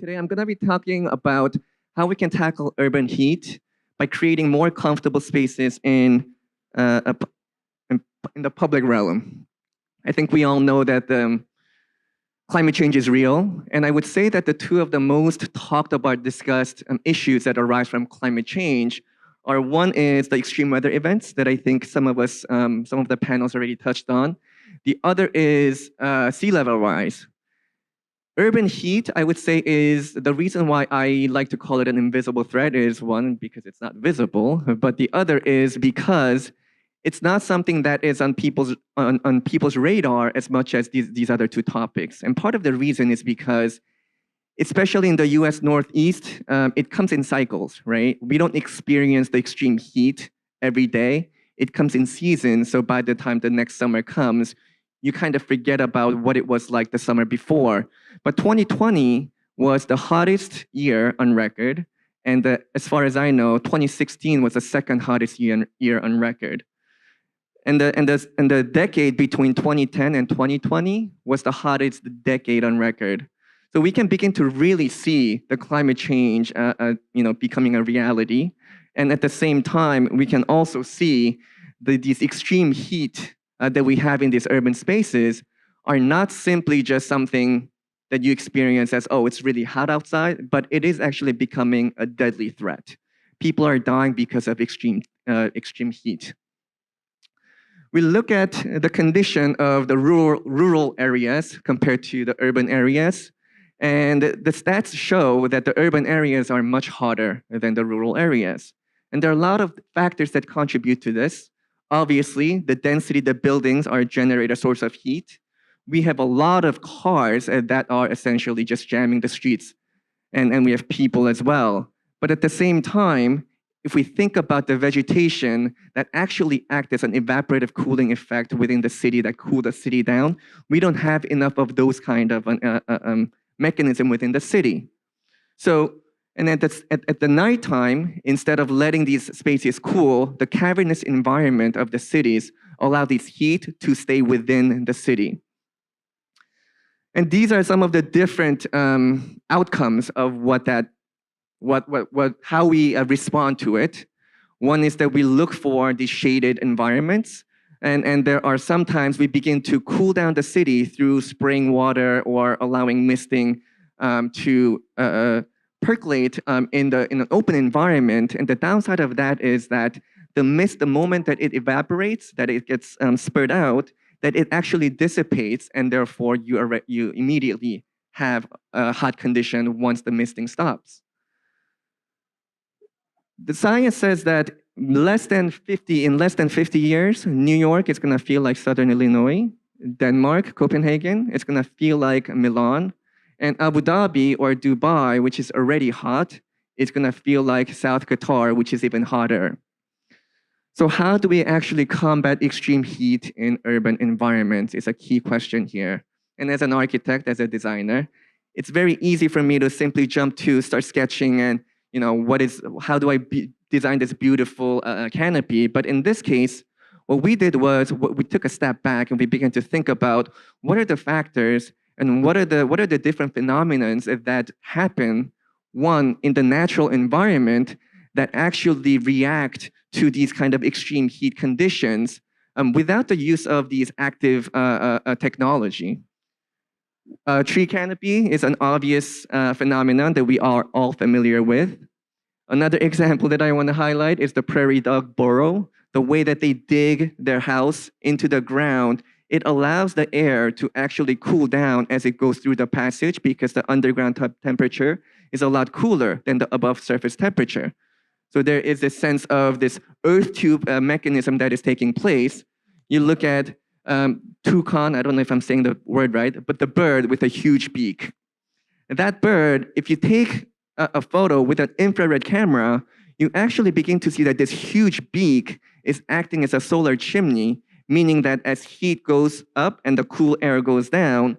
Today I'm going to be talking about how we can tackle urban heat by creating more comfortable spaces in, in the public realm. I think we all know that climate change is real, and I would say that the two of the most talked about, discussed issues that arise from climate change are one is the extreme weather events that I think some of us, some of the panels already touched on. The other is sea level rise. Urban heat, I would say, is the reason why I like to call it an invisible threat is one, because it's not visible, but the other is because it's not something that is on people's radar as much as these other two topics. And part of the reason is because, especially in the US Northeast, it comes in cycles, right? We don't experience the extreme heat every day. It comes in seasons, so by the time the next summer comes, you kind of forget about what it was like the summer before. But 2020 was the hottest year on record, and as far as I know, 2016 was the second hottest year on record. And the decade between 2010 and 2020 was the hottest decade on record. So we can begin to really see the climate change becoming a reality. And at the same time, we can also see these extreme heat that we have in these urban spaces are not simply just something that you experience as, oh, it's really hot outside, but it is actually becoming a deadly threat. People are dying because of extreme heat. We look at the condition of the rural areas compared to the urban areas. And the stats show that the urban areas are much hotter than the rural areas. And there are a lot of factors that contribute to this. Obviously, the density of the buildings generate a source of heat. We have a lot of cars that are essentially just jamming the streets. And we have people as well. But at the same time, if we think about the vegetation that actually act as an evaporative cooling effect within the city that cool the city down, we don't have enough of those kind of mechanism within the city. So, and at the nighttime, instead of letting these spaces cool, the cavernous environment of the cities allow this heat to stay within the city. And these are some of the different outcomes of how we respond to it. One is that we look for these shaded environments. And there are sometimes we begin to cool down the city through spraying water or allowing misting to percolate in an open environment. And the downside of that is that the mist, the moment that it evaporates, that it gets spurred out, that it actually dissipates, and therefore you immediately have a hot condition once the misting stops. The science says that in less than 50 years, New York is going to feel like Southern Illinois. Denmark, Copenhagen, it's going to feel like Milan. And Abu Dhabi or Dubai, which is already hot, is going to feel like South Qatar, which is even hotter. So how do we actually combat extreme heat in urban environments is a key question here. And as an architect, as a designer, it's very easy for me to simply start sketching and how do I design this beautiful canopy? But in this case, what we did was we took a step back and we began to think about what are the factors and what are the different phenomena that happen, one, in the natural environment that actually react to these kind of extreme heat conditions without the use of these active technology. Tree canopy is an obvious phenomenon that we are all familiar with. Another example that I want to highlight is the prairie dog burrow. The way that they dig their house into the ground, it allows the air to actually cool down as it goes through the passage because the underground temperature is a lot cooler than the above surface temperature. So there is a sense of this earth tube mechanism that is taking place. You look at toucan, I don't know if I'm saying the word right, but the bird with a huge beak. And that bird, if you take a photo with an infrared camera, you actually begin to see that this huge beak is acting as a solar chimney, meaning that as heat goes up and the cool air goes down,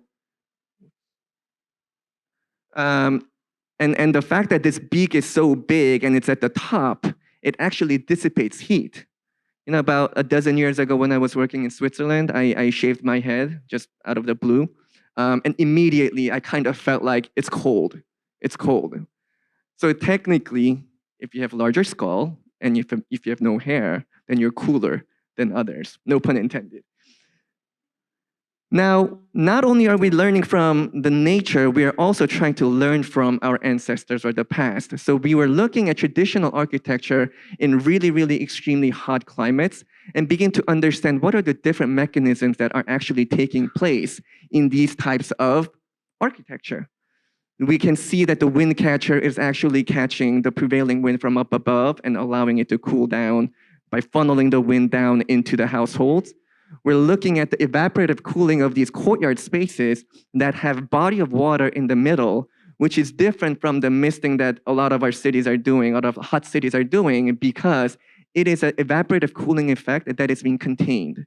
and the fact that this beak is so big and it's at the top, it actually dissipates heat. About a dozen years ago when I was working in Switzerland, I shaved my head just out of the blue. And immediately I kind of felt like it's cold. it's cold. So technically, if you have larger skull and if you have no hair, then you're cooler than others. No pun intended. Now, not only are we learning from the nature, we are also trying to learn from our ancestors or the past. So we were looking at traditional architecture in really, really extremely hot climates and begin to understand what are the different mechanisms that are actually taking place in these types of architecture. We can see that the wind catcher is actually catching the prevailing wind from up above and allowing it to cool down by funneling the wind down into the households. We're looking at the evaporative cooling of these courtyard spaces that have body of water in the middle, which is different from the misting that a lot of our cities are doing, a lot of hot cities are doing, because it is an evaporative cooling effect that is being contained.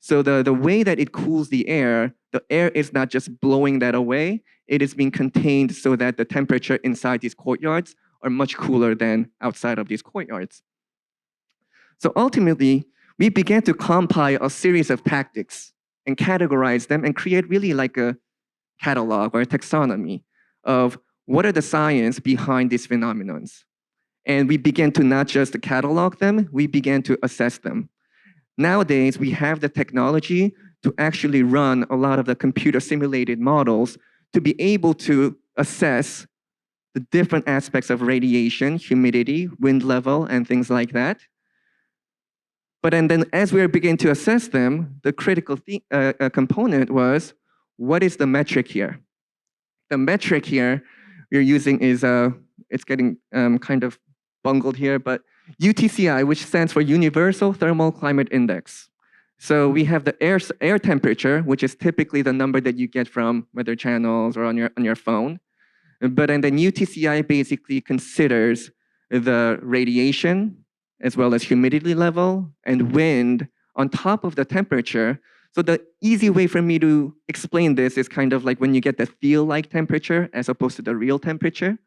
So the way that it cools the air is not just blowing that away, it is being contained so that the temperature inside these courtyards are much cooler than outside of these courtyards. So ultimately, we began to compile a series of tactics and categorize them and create really like a catalog or a taxonomy of what are the science behind these phenomenons. And we began to not just catalog them, we began to assess them. Nowadays, we have the technology to actually run a lot of the computer simulated models to be able to assess the different aspects of radiation, humidity, wind level, and things like that. But then as we are beginning to assess them, the critical component was, what is the metric here? The metric here we're using is, it's getting kind of bungled here, but UTCI, which stands for Universal Thermal Climate Index. So we have the air temperature, which is typically the number that you get from weather channels or on your phone. But then UTCI basically considers the radiation, as well as humidity level and wind on top of the temperature. So the easy way for me to explain this is kind of like when you get the feel-like temperature as opposed to the real temperature.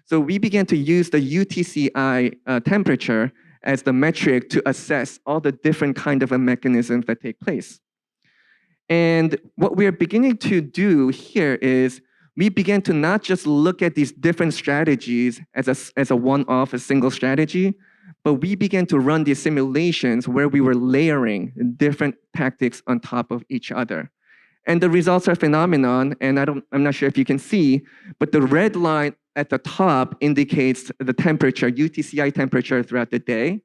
So we began to use the UTCI temperature as the metric to assess all the different kind of mechanisms that take place. And what we are beginning to do here is we began to not just look at these different strategies as a one-off, a single strategy, but we began to run these simulations where we were layering different tactics on top of each other. And the results are phenomenon, and I'm not sure if you can see, but the red line at the top indicates the temperature, UTCI temperature throughout the day.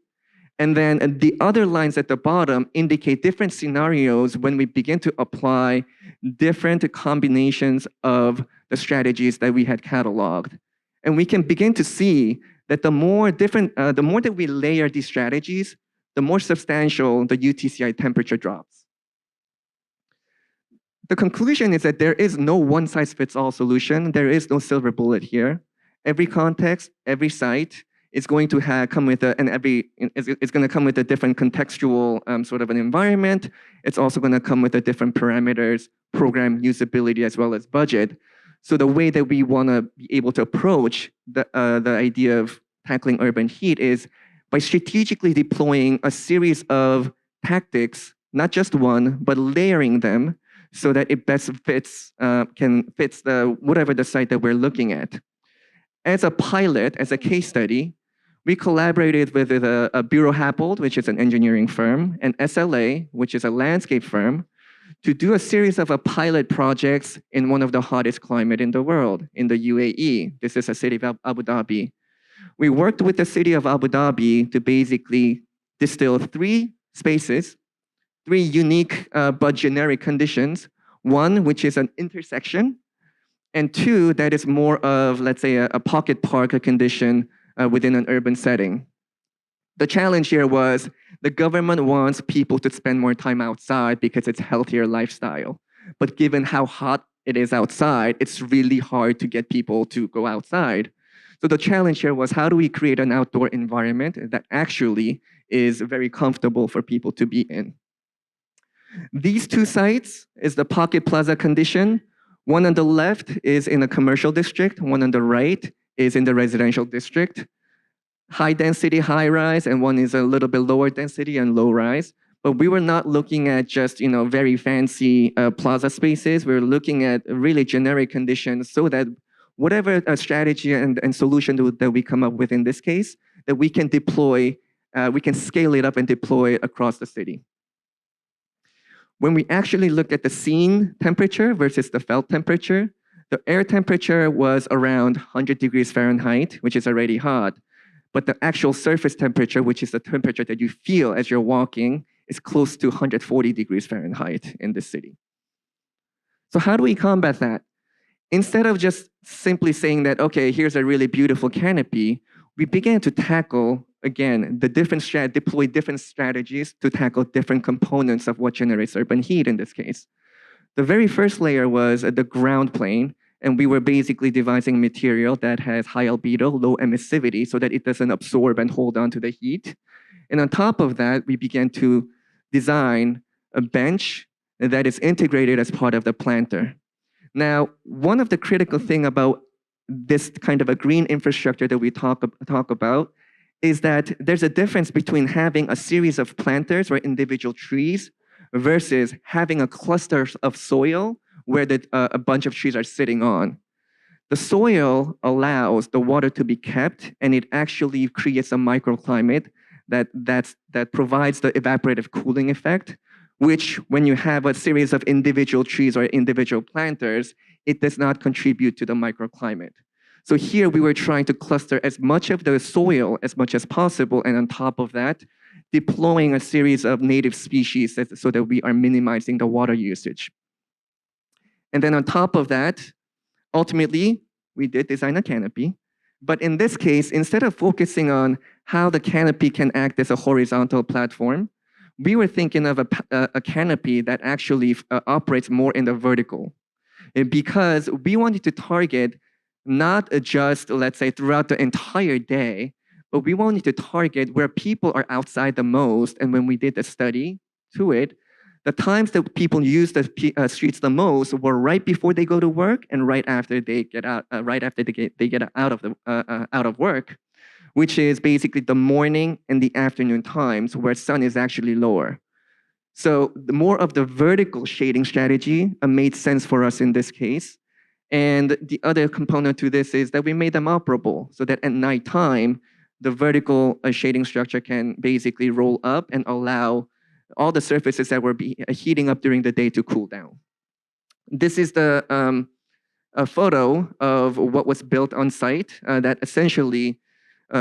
And then the other lines at the bottom indicate different scenarios when we begin to apply different combinations of the strategies that we had cataloged. And we can begin to see that the more that we layer these strategies, the more substantial the UTCI temperature drops. The conclusion is that there is no one-size-fits-all solution. There is no silver bullet here. Every context, every site is going to come with it's going to come with a different contextual sort of an environment. It's also going to come with a different parameters, program usability, as well as budget. So the way that we want to be able to approach the idea of tackling urban heat is by strategically deploying a series of tactics, not just one, but layering them so that it best fits whatever the site that we're looking at. As a pilot, as a case study, we collaborated with a Bureau Happold, which is an engineering firm, and SLA, which is a landscape firm, to do a series of pilot projects in one of the hottest climate in the world, in the UAE. This is a city of Abu Dhabi. We worked with the city of Abu Dhabi to basically distill three spaces, three unique but generic conditions. One, which is an intersection, and two, that is more of, let's say, a pocket park condition within an urban setting. The challenge here was the government wants people to spend more time outside because it's healthier lifestyle. But given how hot it is outside, it's really hard to get people to go outside. So the challenge here was, how do we create an outdoor environment that actually is very comfortable for people to be in? These two sites is the pocket plaza condition. One on the left is in a commercial district, one on the right is in the residential district. High density, high rise, and one is a little bit lower density and low rise. But we were not looking at just very fancy plaza spaces. We were looking at really generic conditions so that whatever strategy and solution that we come up with in this case, that we can deploy, we can scale it up and deploy across the city. When we actually look at the scene temperature versus the felt temperature, the air temperature was around 100 degrees Fahrenheit, which is already hot. But the actual surface temperature, which is the temperature that you feel as you're walking, is close to 140 degrees Fahrenheit in the city. So how do we combat that? Instead of just simply saying that, okay, here's a really beautiful canopy, we began to tackle, again, deploy different strategies to tackle different components of what generates urban heat in this case. The very first layer was the ground plane, and we were basically devising material that has high albedo, low emissivity, so that it doesn't absorb and hold on to the heat. And on top of that, we began to design a bench that is integrated as part of the planter. Now, one of the critical things about this kind of a green infrastructure that we talk about is that there's a difference between having a series of planters or individual trees versus having a cluster of soil where a bunch of trees are sitting on. The soil allows the water to be kept, and it actually creates a microclimate that provides the evaporative cooling effect, which when you have a series of individual trees or individual planters, it does not contribute to the microclimate. So here we were trying to cluster as much of the soil as much as possible, and on top of that, deploying a series of native species so that we are minimizing the water usage. And then on top of that, ultimately, we did design a canopy. But in this case, instead of focusing on how the canopy can act as a horizontal platform, we were thinking of a canopy that actually operates more in the vertical. Because we wanted to target not just, let's say, throughout the entire day, but we wanted to target where people are outside the most. And when we did the study to it, the times that people use the streets the most were right before they go to work and right after they get out, they get out of work, which is basically the morning and the afternoon times where sun is actually lower. So the more of the vertical shading strategy made sense for us in this case. And the other component to this is that we made them operable so that at nighttime, the vertical shading structure can basically roll up and allow all the surfaces that were heating up during the day to cool down. This is a photo of what was built on site that essentially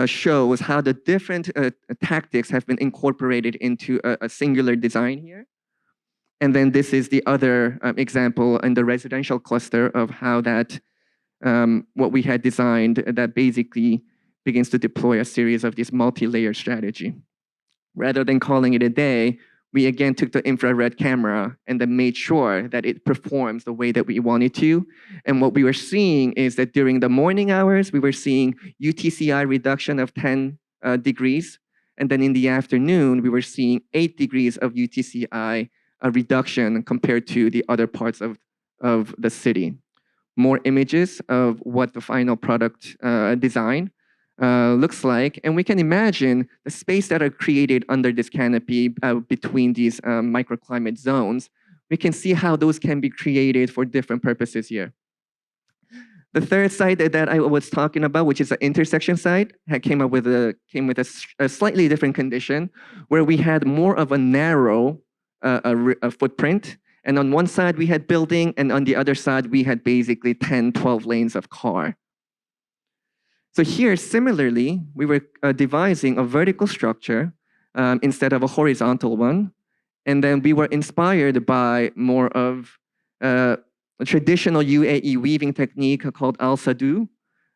shows how the different tactics have been incorporated into a singular design here. And then this is the other example in the residential cluster of how that, what we had designed that basically begins to deploy a series of this multi-layer strategy. Rather than calling it a day, we again took the infrared camera and then made sure that it performs the way that we wanted to. And what we were seeing is that during the morning hours, we were seeing UTCI reduction of 10 degrees. And then in the afternoon, we were seeing 8 degrees of UTCI reduction compared to the other parts of the city. More images of what the final product design looks like. And we can imagine the space that are created under this canopy between these microclimate zones. We can see how those can be created for different purposes here. The third site that I was talking about, which is an intersection site, came with a slightly different condition where we had more of a narrow a footprint. And on one side, we had building, and on the other side, we had basically 10, 12 lanes of car. So here, similarly, we were devising a vertical structure instead of a horizontal one. And then we were inspired by more of a traditional UAE weaving technique called al-sadu.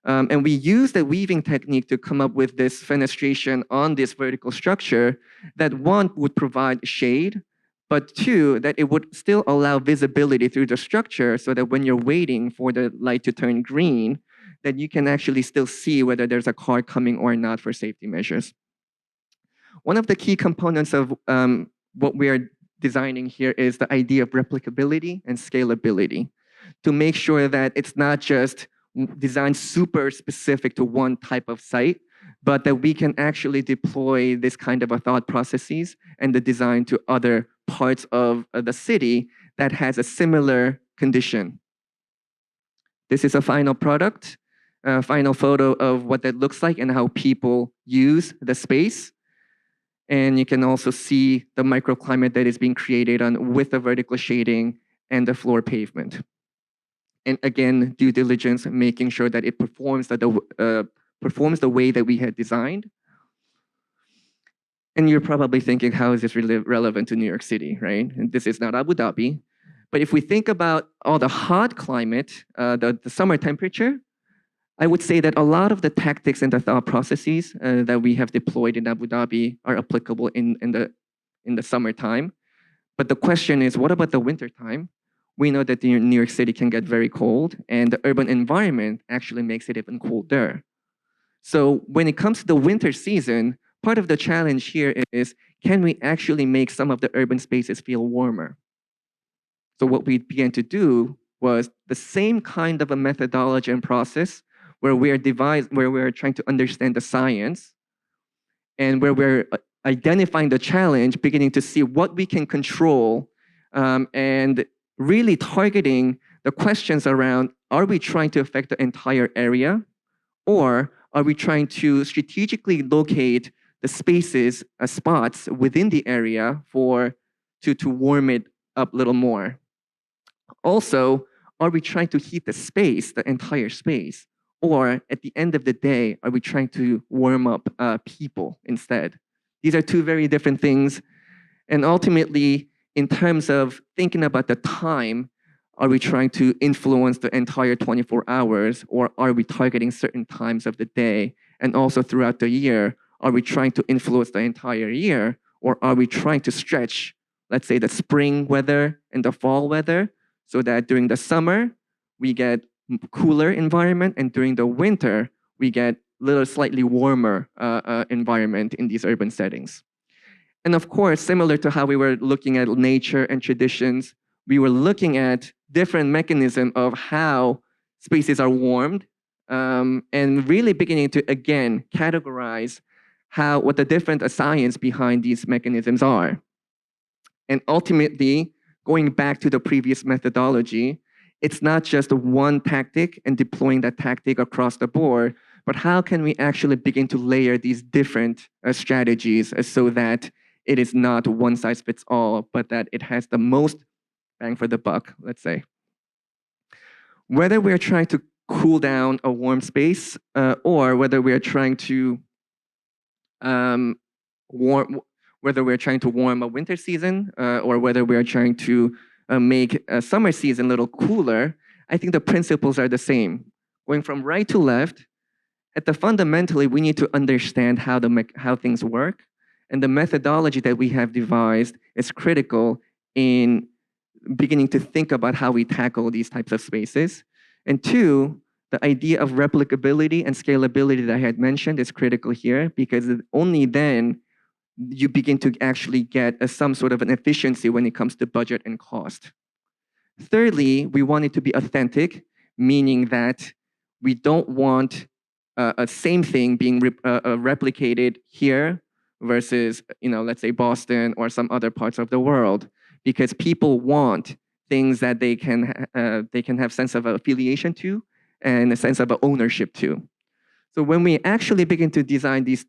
And we used the weaving technique to come up with this fenestration on this vertical structure that one would provide shade, but two, that it would still allow visibility through the structure so that when you're waiting for the light to turn green, that you can actually still see whether there's a car coming or not for safety measures. One of the key components of what we are designing here is the idea of replicability and scalability to make sure that it's not just designed super specific to one type of site, but that we can actually deploy this kind of a thought processes and the design to other parts of the city that has a similar condition. This is a final product, a final photo of what that looks like and how people use the space. And you can also see the microclimate that is being created with the vertical shading and the floor pavement. And again, due diligence, making sure that it performs the way that we had designed. And you're probably thinking, how is this really relevant to New York City, right? And this is not Abu Dhabi. But if we think about all the hot climate, the summer temperature, I would say that a lot of the tactics and the thought processes that we have deployed in Abu Dhabi are applicable in the summertime. But the question is, what about the winter time? We know that New York City can get very cold, and the urban environment actually makes it even colder. So when it comes to the winter season, part of the challenge here is, can we actually make some of the urban spaces feel warmer? So what we began to do was the same kind of a methodology and process where we are trying to understand the science and where we're identifying the challenge, beginning to see what we can control, and really targeting the questions around, are we trying to affect the entire area, or are we trying to strategically locate the spaces, spots within the area to warm it up a little more? Also, are we trying to heat the space, the entire space? Or at the end of the day, are we trying to warm up people instead? These are two very different things. And ultimately, in terms of thinking about the time, are we trying to influence the entire 24 hours, or are we targeting certain times of the day? And also throughout the year, are we trying to influence the entire year, or are we trying to stretch, let's say, the spring weather and the fall weather, so that during the summer, we get cooler environment, and during the winter, we get little slightly warmer environment in these urban settings. And of course, similar to how we were looking at nature and traditions, we were looking at different mechanisms of how spaces are warmed, and really beginning to, again, categorize what the different science behind these mechanisms are. And ultimately, going back to the previous methodology, it's not just one tactic and deploying that tactic across the board, but how can we actually begin to layer these different strategies so that it is not one size fits all, but that it has the most bang for the buck, let's say. Whether we're trying to cool down a warm space, or whether we're trying to warm a winter season, or whether we're trying to make a summer season a little cooler, I think the principles are the same. Going from right to left, fundamentally, we need to understand how things work, and the methodology that we have devised is critical in beginning to think about how we tackle these types of spaces. And two, the idea of replicability and scalability that I had mentioned is critical here, because only then you begin to actually get some sort of an efficiency when it comes to budget and cost. Thirdly, we want it to be authentic, meaning that we don't want a same thing being replicated here versus, let's say Boston or some other parts of the world, because people want things that they can have sense of affiliation to and a sense of ownership to. So when we actually begin to design these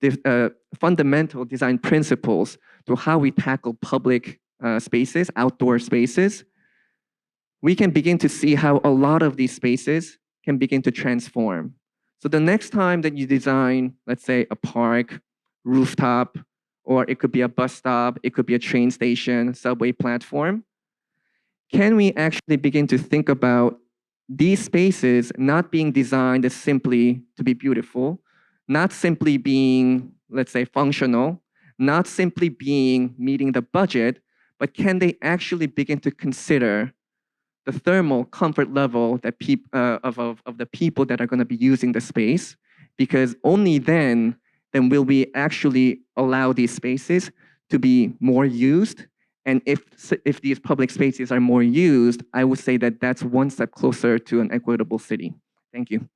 fundamental design principles to how we tackle public spaces, outdoor spaces, we can begin to see how a lot of these spaces can begin to transform. So the next time that you design, let's say, a park, rooftop, or it could be a bus stop, it could be a train station, subway platform, can we actually begin to think about these spaces not being designed as simply to be beautiful, not simply being, let's say, functional, not simply being meeting the budget, but can they actually begin to consider the thermal comfort level that of the people that are going to be using the space? Because only then will we actually allow these spaces to be more used. And if these public spaces are more used, I would say that that's one step closer to an equitable city. Thank you.